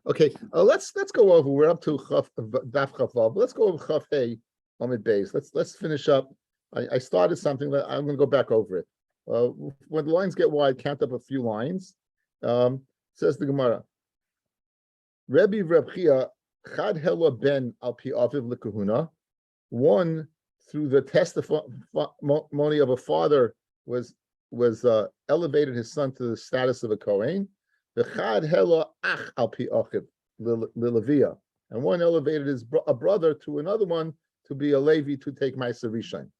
Okay, let's go over. We're up to Daf Chavav. Let's go over Chav Hey Amid Beis. Let's finish up. I started something that I'm going to go back over it. When the lines get wide, count up a few lines. Says the Gemara. Rabbi Reb Chia Chad Hela Ben Al Pi Aviv LeKahuna. One through the testimony of a father was elevated his son to the status of a Kohen. The Chad Hela Ach Al Pi Achiv Lilavia, and one elevated a brother to another one to be a Levi to take Ma'aser Rishon.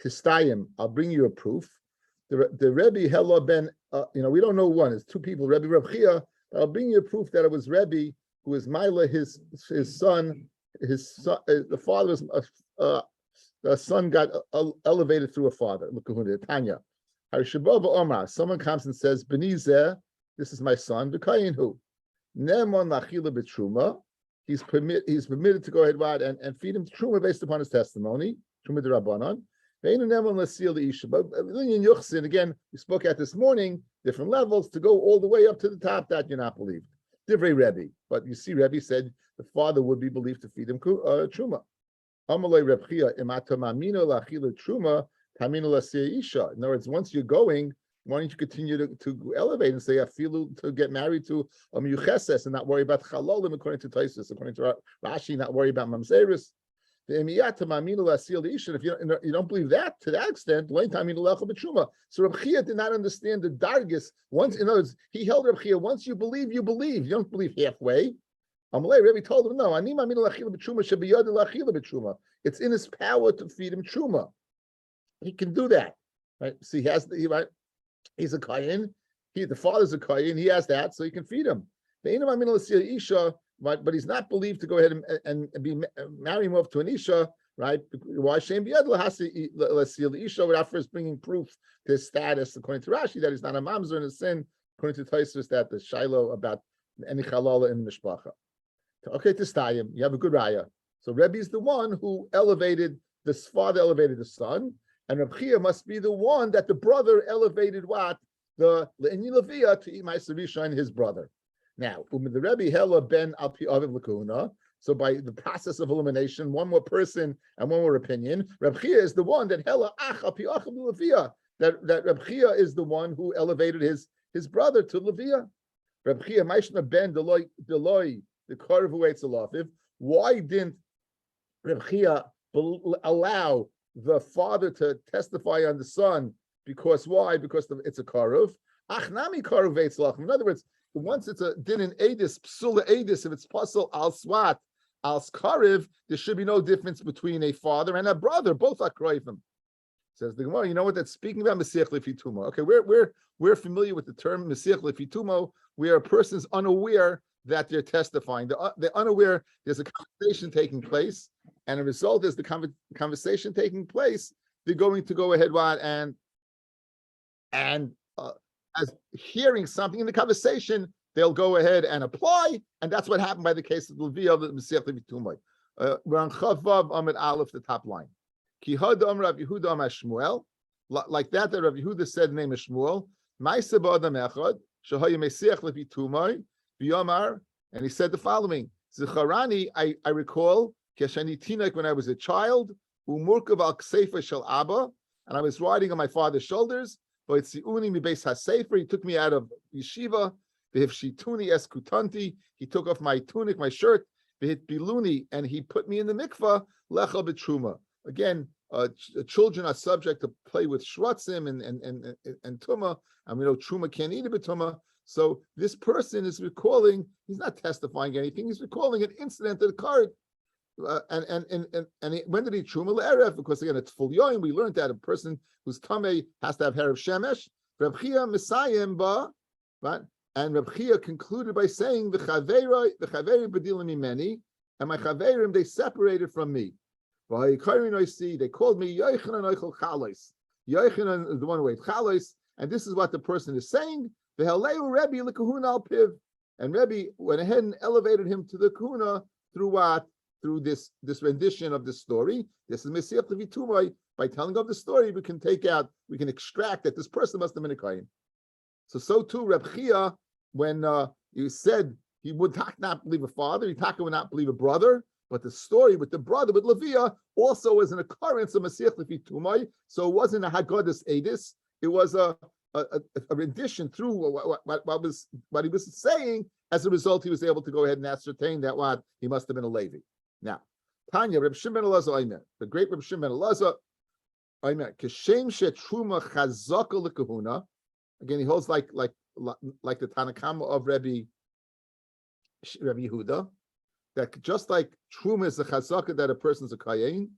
Tistayim, I'll bring you a proof. The Rebbe Hela Ben, we don't know one. It's two people. Rebbe Reb Chia. I'll bring you a proof that it was Rebbe who was Mila, his son. The father's the son got elevated through a father. Look at Tanya. Someone comes and says, Benizeh, this is my son. Who? Nemon lachila b'truma. He's permitted to go ahead and feed him truma based upon his testimony. Truma d'Rabbanan. Ve'enu nemon l'sil l'isha. But in Yuchsin, again, we spoke at this morning, different levels to go all the way up to the top that you're not believed. Divrei Rebbe. But you see, Rebbe said the father would be believed to feed him truma. Amalei Reb Chia imata mamino lachila truma tamino l'sil isha. In other words, once you're going, why don't you continue to elevate and say afilu to get married to a miyucheses and not worry about chalolim according to Taisus, according to Rashi, not worry about mamzeris. If you don't believe that to that extent, so Reb Chia did not understand the dargis. Once, in other words, he held Reb Chia. Once you believe, you believe. You don't believe halfway. Amalei Rebbe told him, no. It's in his power to feed him truma. He can do that, right? So he has right. He's a kohen. The father's a kohen. He has that, so he can feed him. But he's not believed to go ahead and be marrying him off to an isha, right? Why shame isha without first bringing proof to his status, according to Rashi, that he's not a mamzer in a sin, according to Taisus, that the shiloh about any halala in the mishpacha. Okay, to Stayim, you have a good raya. So Rebbe is the one who elevated this father, elevated the son. And Reb Chia must be the one that the brother elevated what? The Le'ini Levia to eat Ma'aser Rishon, his brother. Now, the Rebbe Hela Ben Al Pi Aviv L'Kahuna. So by the process of elimination, one more person and one more opinion, Reb Chia is the one that Hela Ach Al Pi Achiv Levia. That Reb Chia is the one who elevated his brother to Levia. Reb Chia Maishna Ben Deloi the Korav who eats Alafiv. Why didn't Reb Chia allow the father to testify on the son? Because why? Because it's a karuv. Achnami karuv eitzlach. In other words, once it's a din in edis, psula edis, if it's puzzle al swat, al karuv, there should be no difference between a father and a brother. Both are kroivim. Says the Gemara. You know what that's speaking about? Mesiach lefitumo. Okay, we're familiar with the term mesiach lefitumo, where a person's unaware that they're testifying. They're unaware there's a conversation taking place, and a result is the conversation taking place. They're going to go ahead and as hearing something in the conversation, they'll go ahead and apply, and that's what happened by the case of Levi of the Mesiach Levitumai. We're on Chavav Amid Aleph, the top line. Ki hadam Rav Yehuda Amar Shmuel, like that Rav Yehuda said, name is Shmuel. Ma'aseh ba'adam echad shehaya Mesiach Levitumai. And he said the following: Zicharani, I recall, Keshani Tinak, when I was a child, Umurkav al Ksefa Shel Abba, and I was riding on my father's shoulders. But Tziuni mi beis hasefer, he took me out of yeshiva. V'hivshituni es kutanti, he took off my tunic, my shirt. V'hit biluni, and he put me in the mikvah. Lecha b'truma. Again, children are subject to play with shratzim and tuma, and we know truma can't eat it b'tuma. So this person is recalling, he's not testifying anything, he's recalling an incident that occurred. When did he truma le'erev? Because again, it's full yoim. We learned that a person who's tamei has to have hair of shemesh. Reb Chia misayim ba, right? And Reb Chia concluded by saying, "V'chaveri b'dilim imeni," and my chaverim they separated from me. They called me Yochanan Oichel Chalois. Yochanan is the one who ate Chalois, and this is what the person is saying. Rebbe lekahuna al piv, and Rebbe went ahead and elevated him to the kahuna through what? Through this rendition of the story. This is Mesiach Levitumai. By telling of the story, we can extract that this person must have been a kohen. So too Reb Chia, when you said he would not believe a father. He would not believe a brother. But the story with the brother, with Leviah, also was an occurrence of Mashiach Lefi Tumai. So it wasn't a Haggadah's Edis. It was a rendition through what he was saying. As a result, he was able to go ahead and ascertain that what he must have been a Levi. Now, Tanya, Reb Shimon ben Elazar, the great Reb Shimon ben Elazar, Keshem shetruma chazaka lekahuna. Again, he holds like the Tanakama of Rabbi Yehuda, that just like truma is a chazaka that a person's a kayin,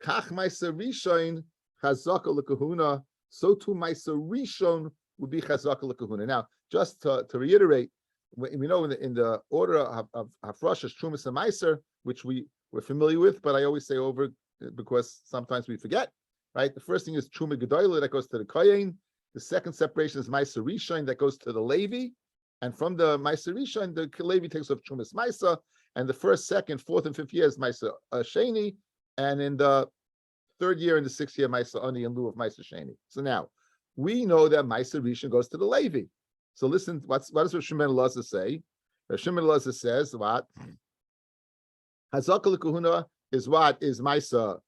kach ma'aser rishon chazaka lekahuna, so too ma'aser rishon would be chazaka lekahuna. Now, just to reiterate, we know in the order of hafrashas trumas and ma'aser, which we're familiar with, but I always say over because sometimes we forget. Right, the first thing is truma gedolah that goes to the kayin. The second separation is ma'aser rishon that goes to the Levi, and from the ma'aser rishon, the Levi takes off trumas ma'aser. And the first, second, fourth, and fifth year is ma'aser sheni, and in the third year and the sixth year, ma'aser ani in lieu of ma'aser sheni. So now we know that ma'aser rishon goes to the Levi. So listen, what does Rav Shimon ben Elazar say? Rav Shimon ben Elazar says what? Hazaka l'kahuna is what is ma'aser.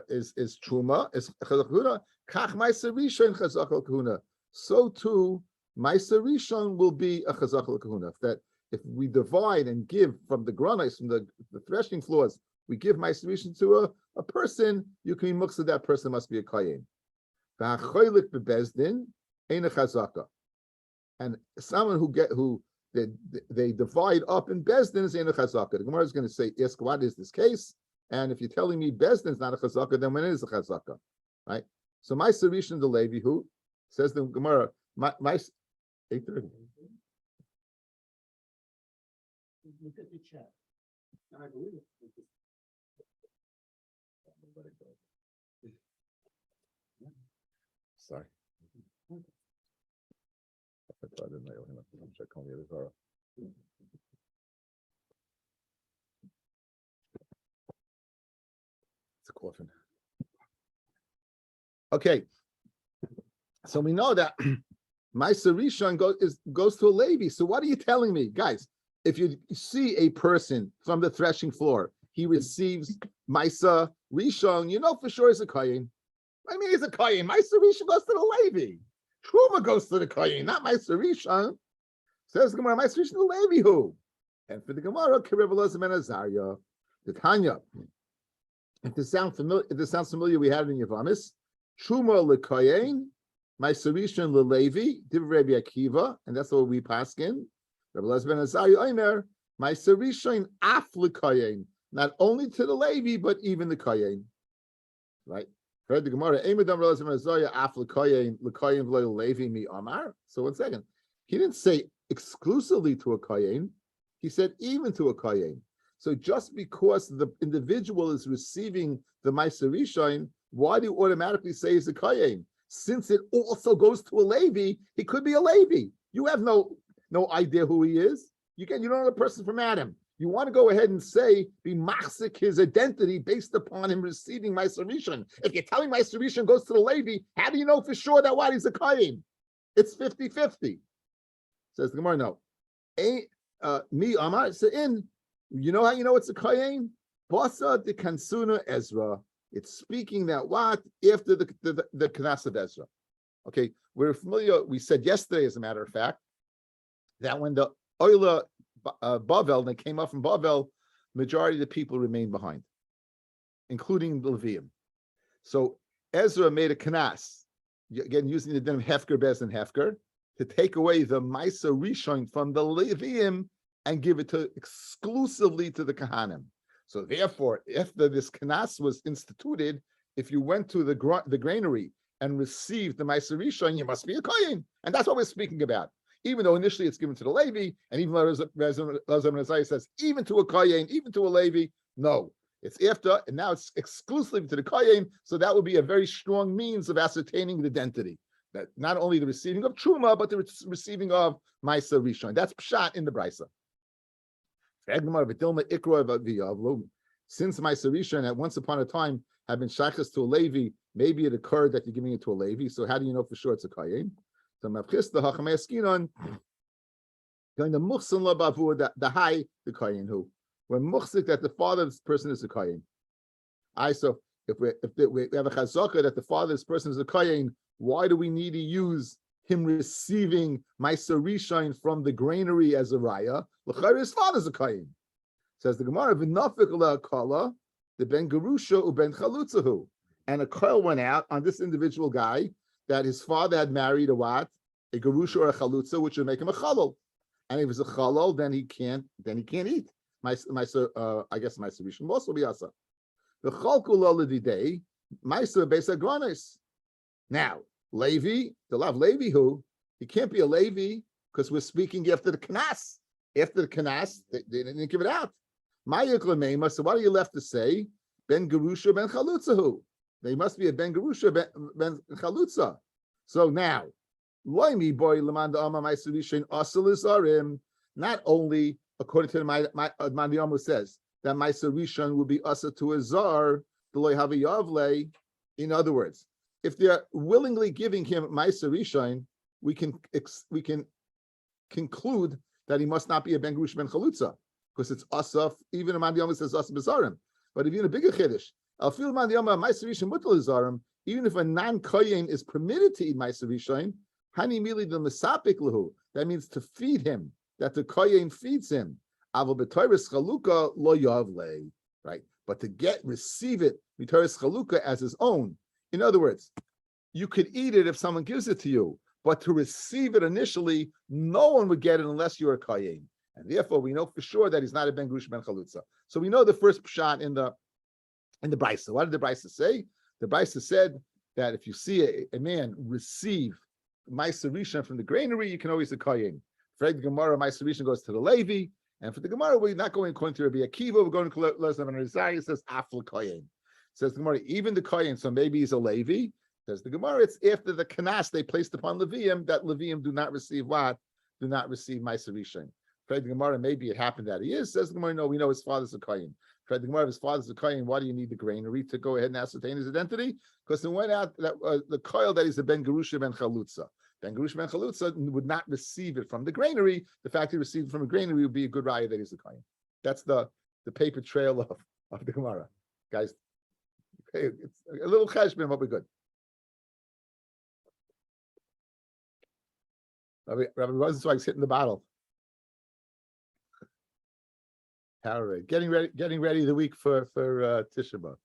Is truma is chazak kach ma'aser rishon chazak l'kahuna. So too ma'aser rishon will be a chazak l'kahuna. That if we divide and give from the granis, from the threshing floors, we give ma'aser rishon to a person, you can be muksa that person must be a kayin. V'hacholik bebezdin ain't a chazaka, and someone who they divide up in bezdin is ain't a chazaka. The Gemara is going to say, ask what is this case? And if you're telling me Bezdin is not a chazaka, then when is a chazaka, right? So my solution to Levi, who says the Gemara, my 8:30. Look at the chat. I believe it. Sorry. I didn't know him. I'm checking the other Zara. It's a coffin. Okay, so we know that Ma'aser Rishon goes to a Levi. So what are you telling me, guys? If you see a person from the threshing floor, he receives Ma'aser Rishon, you know for sure he's a Kohen. I mean, he's a Kohen. Ma'aser Rishon goes to the Levi. Truma goes to the Kohen, not Ma'aser Rishon. Says the Gemara, Ma'aser Rishon the Levi who? And for the Gemara, Kirev Elazar ben Azariah, the Tanya. If this sounds familiar, we had it in Yavamis. Truma lekoyin, Ma'aser Rishon leLevi, Divrei Rabbi Akiva, and that's what we paskin. Rabbi Elazar ben Azariah Omer, Ma'aser Rishon af lekoyin, not only to the Levi but even the koyin. Right? Heard the Gemara. Eimedam Rabbi Elazar ben Azariah af lekoyin v'lo Levi mi Amar. So 1 second, he didn't say exclusively to a koyin. He said even to a koyin. So just because the individual is receiving the Ma'aser Rishon, why do you automatically say he's a Kohen? Since it also goes to a Levi, he could be a Levi. You have no idea who he is. You don't know the person from Adam. You want to go ahead and say, be machzik his identity based upon him receiving Ma'aser Rishon. If you're telling Ma'aser Rishon goes to the Levi, how do you know for sure that what he's a Kohen? It's 50-50. Says the Gemara, no. Me, Amar, in. You know how you know it's a Kohen? Basa de Kansuna Ezra. It's speaking that what after the Knas of Ezra. Okay, we're familiar. We said yesterday, as a matter of fact, that when the Oila Bavel, they came up from Bavel, majority of the people remained behind, including the Levium. So Ezra made a Knas, again using the din of Hefker, Bez, and Hefker, to take away the Ma'aser Rishon from the Levium and give it exclusively to the Kahanim. So therefore, after this Knas was instituted, if you went to the granary and received the Ma'aser Rishon, you must be a Kohen. And that's what we're speaking about. Even though initially it's given to the Levi, and even though Elazar ben Azariah says, even to a Kohen, even to a Levi, no. It's after, and now it's exclusively to the Kohen, so that would be a very strong means of ascertaining the identity. That not only the receiving of Truma, but the receiving of Ma'aser Rishon. That's Pshat in the Brisa. Since Ma'aser Rishon at once upon a time had been shachas to a Levi, maybe it occurred that you're giving it to a Levi. So how do you know for sure it's a Kohen? So Mavchista Hachamei Askinon, Going to muhsin la bavur, the high, the kohen who. We're muhsik that the father of this person is a kohen. So if we have a chazaka that the father of this person is a kohen, why do we need to use him receiving Ma'aser Rishon from the granary as a raya? L'chayr, his father's a kohen. Says the Gemara, v'nafik la kala, the ben gerusha u ben chalutzahu, and a koil went out on this individual guy that his father had married a what? A gerusha or a chalutza, which would make him a chalal. And if it's a chalal, then he can't eat. I guess Ma'aser Rishon will also be asa. The chalkul l'didei Ma'aser beis agranis. Now, Levi, the lav Levi who he can't be a Levi because we're speaking after the Knas. After the Knas, they didn't give it out. So what are you left to say? Ben Gerusha ben Chalutzahu. They must be a Ben Gerusha ben Chalutza. So now, Loimi boy Lamanda Amma Ma'aser Rishon Asal Izarim. Not only according to my Mandiyama says that Ma'aser Rishon will be asa to a zar, the loy havi yavle. In other words, if they're willingly giving him Ma'aser Rishon, we can conclude that he must not be a Ben Gerush Ben Chalutza, because it's asaf. Even a Mandiyama says asa bezarim. But if you're in a bigger chiddush, I'll feel Mandiyama Ma'aser Rishon mutal zarim. Even if a non-kohen is permitted to eat Ma'aser Rishon, hani mili the mesapik lahu. That means to feed him. That the kohen feeds him. Aval b'toris chaluka lo yavle. Right, but to receive it b'toris chaluka as his own. In other words, you could eat it if someone gives it to you, but to receive it initially, no one would get it unless you're a kohen. And therefore, we know for sure that he's not a ben gerush ben chalutza. So we know the first pshat in the brisa. What did the brisa say? The brisa said that if you see a man receive Ma'aser Rishon from the granary, you can always a kohen. For the Gemara, Ma'aser Rishon goes to the Levi, and for the Gemara, we're not going according to Rabbi Akiva. We're going to Lesnav and Rizai. It says Afl Kohen. Says the Gemara, even the Kohen, so maybe he's a Levi. Says the Gemara, it's after the Kanas they placed upon Levium that Levium do not receive what? Do not receive Ma'aser Rishon. For the Gemara, maybe it happened that he is. Says the Gemara, no, we know his father's a Kohen. For the Gemara, if his father's a Kohen, why do you need the granary to go ahead and ascertain his identity? Because it went out that the Koil that he's a Ben Gerusha Ben Chalutza. Ben Gerush Ben Chalutza would not receive it from the granary. The fact he received it from a granary would be a good raya that he's a kohen. That's the paper trail of the Gemara. Guys, it's a little cheshbon, but we're good. Rabbi Rosenzweig's hitting the bottle. All right, getting ready the week for Tisha B'Av.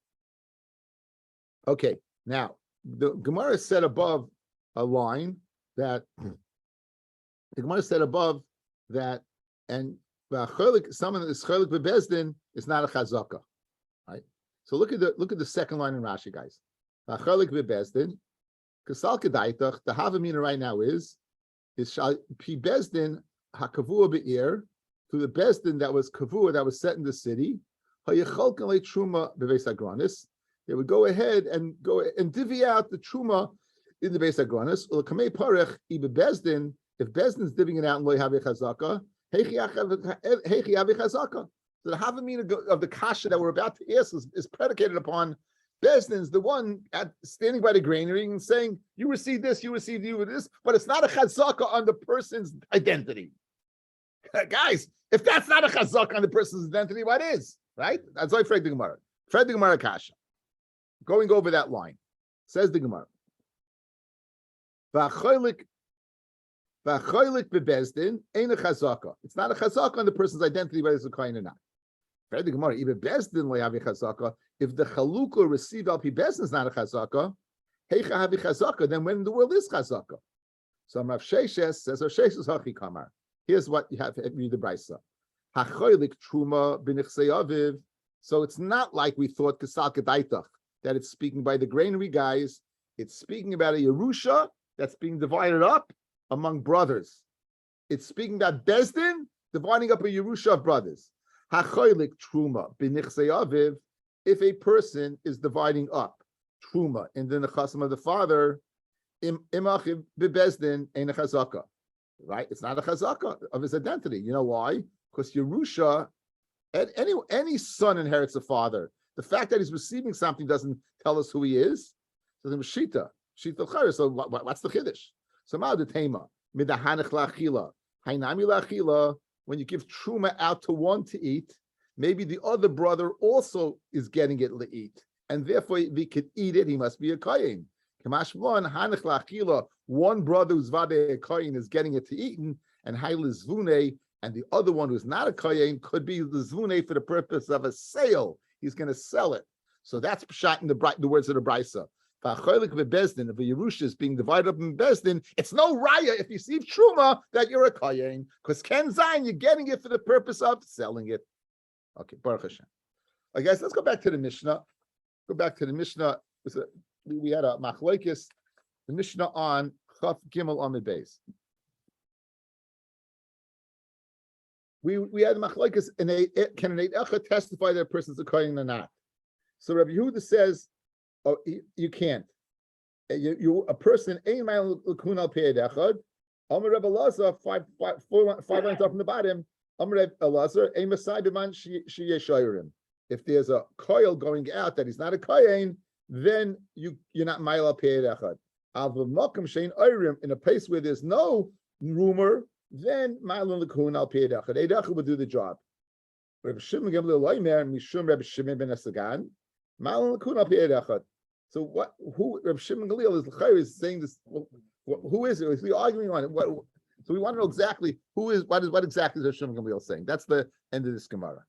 Okay, now the Gemara said above a line that the Gemara said above that, and someone is cholik bebezdin is not a chazaka, right? So look at the second line in Rashi, guys. Cholik bebezdin, kasal kedaitach. The havamina right now is shal pi bezdin hakavua be'ir, through the bezdin that was kavua, that was set in the city. Hayacholkan le truma bebeis agranis. They would go ahead and divvy out the truma in the Beis Agranis, or Kamei Parech, Ibe Bezdin, if Bezdin's divvying it out in Lo Have Chazaka, Heichi Have Chazaka. So the Havamina of the Kasha that we're about to ask is predicated upon Bezdin's the one standing by the granary and saying, you received this, you received this, but it's not a Chazaka on the person's identity. Guys, if that's not a Chazaka on the person's identity, what is? Right? That's why Fred the Gemara. Fred the Gemara Kasha. Going over that line, says the Gemara. V'acholik bebezdin ain't a chazaka. It's not a chazaka on the person's identity whether it's a kohen or not. The Gemara, even bezdin le'avi chazaka. If the chalukah received al pi bezdin is not a chazaka, heicha havi chazaka. Then when in the world is chazaka? So Rav Sheshes says, Rav Sheshes hachi kamar. Here's what you have to read the brisa. Hacholik truma b'nichsei aviv. So it's not like we thought kasal kedaitach that it's speaking by the granary guys. It's speaking about a Yerusha that's being divided up among brothers. It's speaking about Bezdin dividing up a Yerusha of brothers. Hacholik truma b'nichsei aviv. If a person is dividing up truma in the nechasim of the father, imachiv bebezdin ain't a chazaka, right? It's not a chazaka of his identity. You know why? Because Yerusha, any son inherits a father. The fact that he's receiving something doesn't tell us who he is. So the Shita. So what's the chiddush? So ma'ad tema midahanich la'achila Hainami lachila, when you give truma out to one to eat, maybe the other brother also is getting it to eat, and therefore we could eat it. He must be a kohen. Kamashmon hanach lachila. One brother who's vade a kohen is getting it to eaten, and haile zvune, and the other one who's not a kohen could be the zvune for the purpose of a sale. He's going to sell it. So that's shot in the words of the brisa. If a Yerusha is being divided up in Bezdin, it's no raya if you see truma that you're a kohen, because Ken Zayin, you're getting it for the purpose of selling it. Okay, Baruch Hashem. I guess let's go back to the Mishnah. Go back to the Mishnah. We had a machlokes, the Mishnah on Chaf Gimel Amid Beis. We had machlokes, can an Eid Echad testify that a person's a kohen or not? So Rabbi Yehuda says, oh, you can't. You a person ain't my lakun al pe'ed echad. Amar Rebbe Elazar, five lines up from the bottom. Amar Rebbe Elazar, a masai b'man sheyeshayrim. If there's a coil going out that he's not a kohen, then you're not ma'il al pe'ed echad. Al v'makom shein oyrim, in a place where there's no rumor, then ma'il lakun al pe'ed echad. Eid echad would do the job. Rabbi Shimon Gamliel loimer mishum Rabbi Shimon ben Asagan. So what? Who Rabbi Shimon Gamliel is saying this? Who is it? Is he arguing on it? So we want to know exactly who is what exactly is Rabbi Shimon Gamliel saying? That's the end of this Gemara.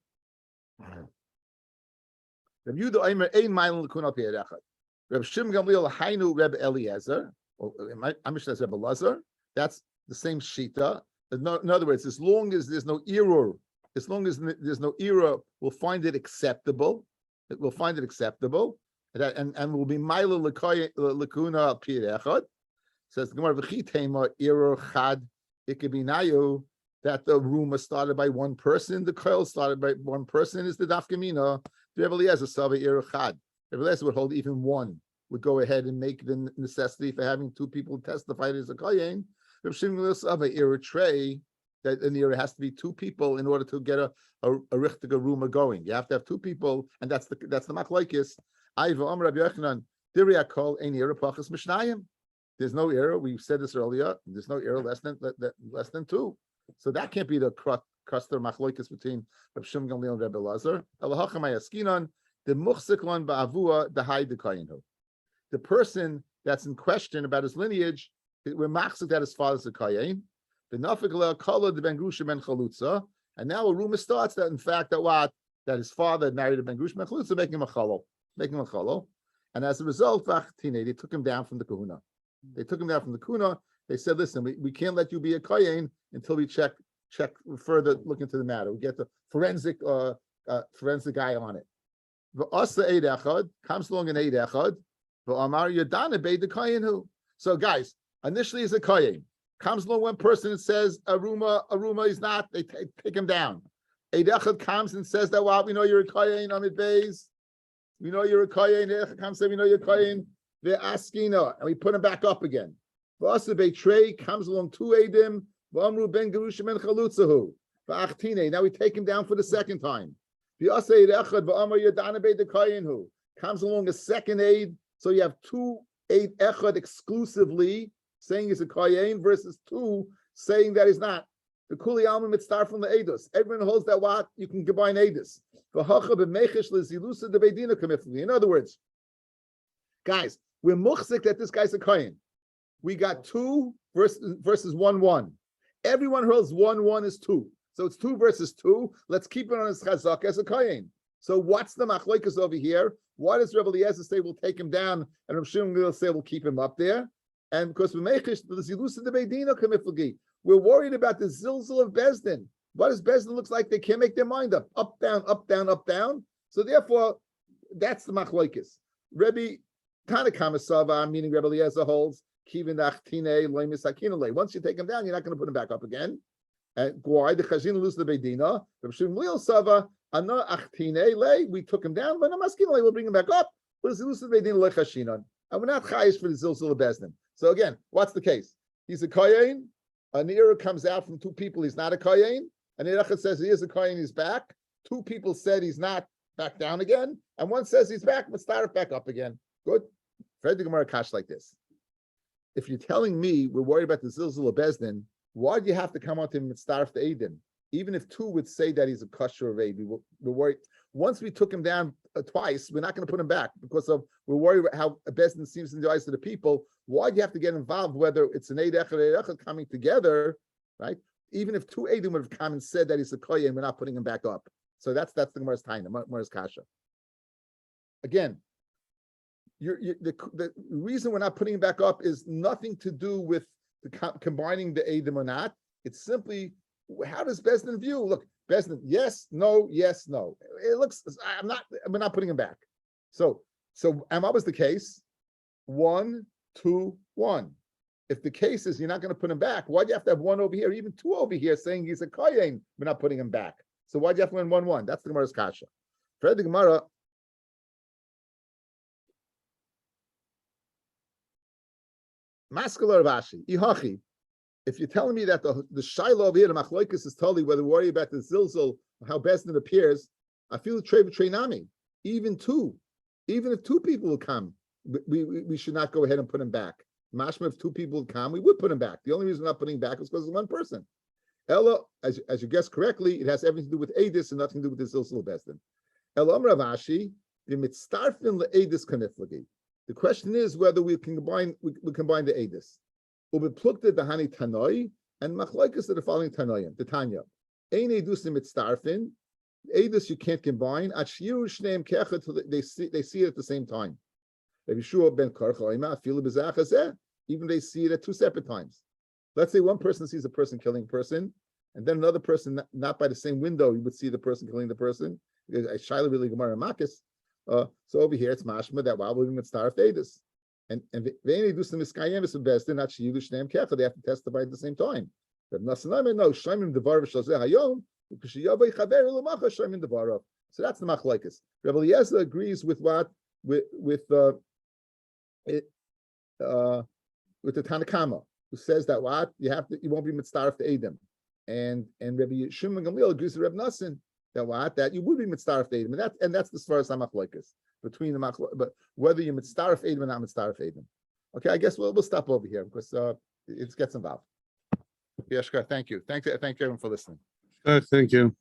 Rabbi Yehuda Aimer ein ma'ilin l'kun al pi echad. Rabbi Shimon Gamliel hainu Rabbi Eliezer. I'm sure that's Rabbi Elazar. That's the same shita. In other words, as long as there's no error, we'll find it acceptable. We'll find it acceptable, and will be ma'ila l'kuna al pi echad. Says the Gemara v'chitema error chad ikabinayu, that the rumor started by one person, the coil started by one person is the daf gemina. Rabbi Eliezer sava error chad. Rabbi Eliezer would hold even one, would go ahead and make the necessity for having two people testify as a kohen. Rabbi Shimon sava error trey, that in the area has to be two people in order to get a richtige rumor going. You have to have two people, and that's the machlokes. Aiva Amar Rabbi Yochanan, Diriya Kol Ein Error Pachas Mishnayim. There's no error. We said this earlier. There's no error less than two. So that can't be the cluster machlokes between Rabbi Shimon Gamliel and Rabbi Elazar. Elahacha Mayaskinan, the muchziklan ba'avua the hay de kohenhu. The person that's in question about his lineage, we're machzik that his father's a kohen. And now a rumor starts that in fact that his father married a ben grush ben chalutza, making him a chalol. And as a result, they took him down from the kahuna. They said, listen, we can't let you be a kohen until we check further, look into the matter. We get the forensic guy on it. V'asa eid echad, comes along an eid echad, v'amar yadana beid the kohen. So guys, initially he's a kohen. Comes along one person and says a rumor is not. They take him down. Eid echad comes and says that we know you're a kohen on it bays. We know you're a kohen. Eid echad comes and say we know you're a kohen. They're asking, and we put him back up again. V'asa betray comes along two eidim. V'amru ben gerushim ben chalutzahu. V'achtine. Now we take him down for the second time. V'asa eid echad v'amar yadana beid the kohenhu. Comes along a second aid. So you have two eid echad exclusively saying he's a kohen versus two saying that he's not. The kuli alma mitzvah from the edus. Everyone holds that you can combine edus. In other words, guys, we're muchzik that this guy's a kohen. We got 2 versus 1-1. Everyone holds 1-1 is 2. So it's 2 versus 2. Let's keep it on his chazak as a kohen. So what's the machlokes over here? Why does Rabbi Eliezer say we'll take him down, and Rabbi Shimon will say we'll keep him up there? And because we're worried about the zilzal of Bezdin. What does Bezdin looks like? They can't make their mind up. Up, down, up, down, up, down. So therefore, that's the machlokes. Rabbi Tanakama Sava, meaning Rabbi Eliezer holds, once you take him down, you're not going to put him back up again. And why the chazin lose the bedina? Rabbi Shimon Sava, we took him down, but we'll bring him back up. And we're not chayish for the zilzal of Bezdin. So again, what's the case? He's a kohen. An error comes out from 2 people. He's not a kohen. And Echad says he is a kohen. He's back. 2 people said he's not, back down again. And one says he's back. Let's start it back up again. Good. Fred the Gemara Kash like this. If you're telling me we're worried about the zilzal of Bezdin, Why do you have to come out to him and starve the Aiden? Even if two would say that he's a kosher of Aid, we're worried. Once we took him down twice, we're not going to put him back because we're worried about how a Bezdin seems in the eyes of the people. Why do you have to get involved? Whether it's an Eid Echad coming together, right? Even if two Eidim would have come and said that he's a kohen, we're not putting him back up. So that's the Gemara's Taina, Gemara's Kasha. Again, the reason we're not putting him back up is nothing to do with combining the Eidim or not. It's simply, how does Bezdin view? Look, Bezdin, yes, no, yes, no. It looks, we're not putting him back. So, and what was the case? 1, 2, 1. If the case is you're not going to put him back, why do you have to have one over here, even two over here, saying he's a kohen? We're not putting him back. So why do you have to win 1-1? That's the Gemara's kasha. For the Gemara, Maskala Ravashi, Ihachi. If you're telling me that the Shiloh over here, the Machloikus is totally whether we worry about the Zilzal, how best it appears, I feel Treinami. Even if two people will come, we should not go ahead and put him back. Mashma, if two people would come, we would put him back. The only reason we're not putting him back is because of one person. Ella, as you guessed correctly, it has everything to do with Adis and nothing to do with the Zilzal Besdin. Ella Ravashi, the mitzarfin the Adis kaniflagi. The question is whether we can combine the Adis. Ubeplukta the Hani Tanoi and Machlaikas are the following Tanoim. The Tanya. Ein Edus mitzarfin. Adis you can't combine. Achiyu shneim kecha. They see it at the same time. Rabbi Yeshua ben Karcha feel bizarre. Even they see it at two separate times. Let's say one person sees a person killing a person, and then another person, not by the same window, you would see the person killing the person. Shaila really Gemara Makis. So over here it's mashma that while we're going to start Adis. And they do some miskayemis of best, not she Yidush Neim Kecha. They have to testify at the same time. No, Shemim Devar V'Shalzeh Hayom, because Yavay Chaver L'Macha Shemim Devarav. So that's the machlekes. Rabbi Eliezer agrees with what with the Tanakama, who says that what you won't be mitzdaref to Edom, and Rabbi Shimon Gamliel agrees with Rabbi Nassim that you would be mitzdaref to Edom, and that's the svaras hamachlekes between the but whether you mitzdaref Edom or not mitzdaref Edom. Okay, I guess we'll stop over here because it gets involved. Yeshka, thank you everyone for listening. Thank you.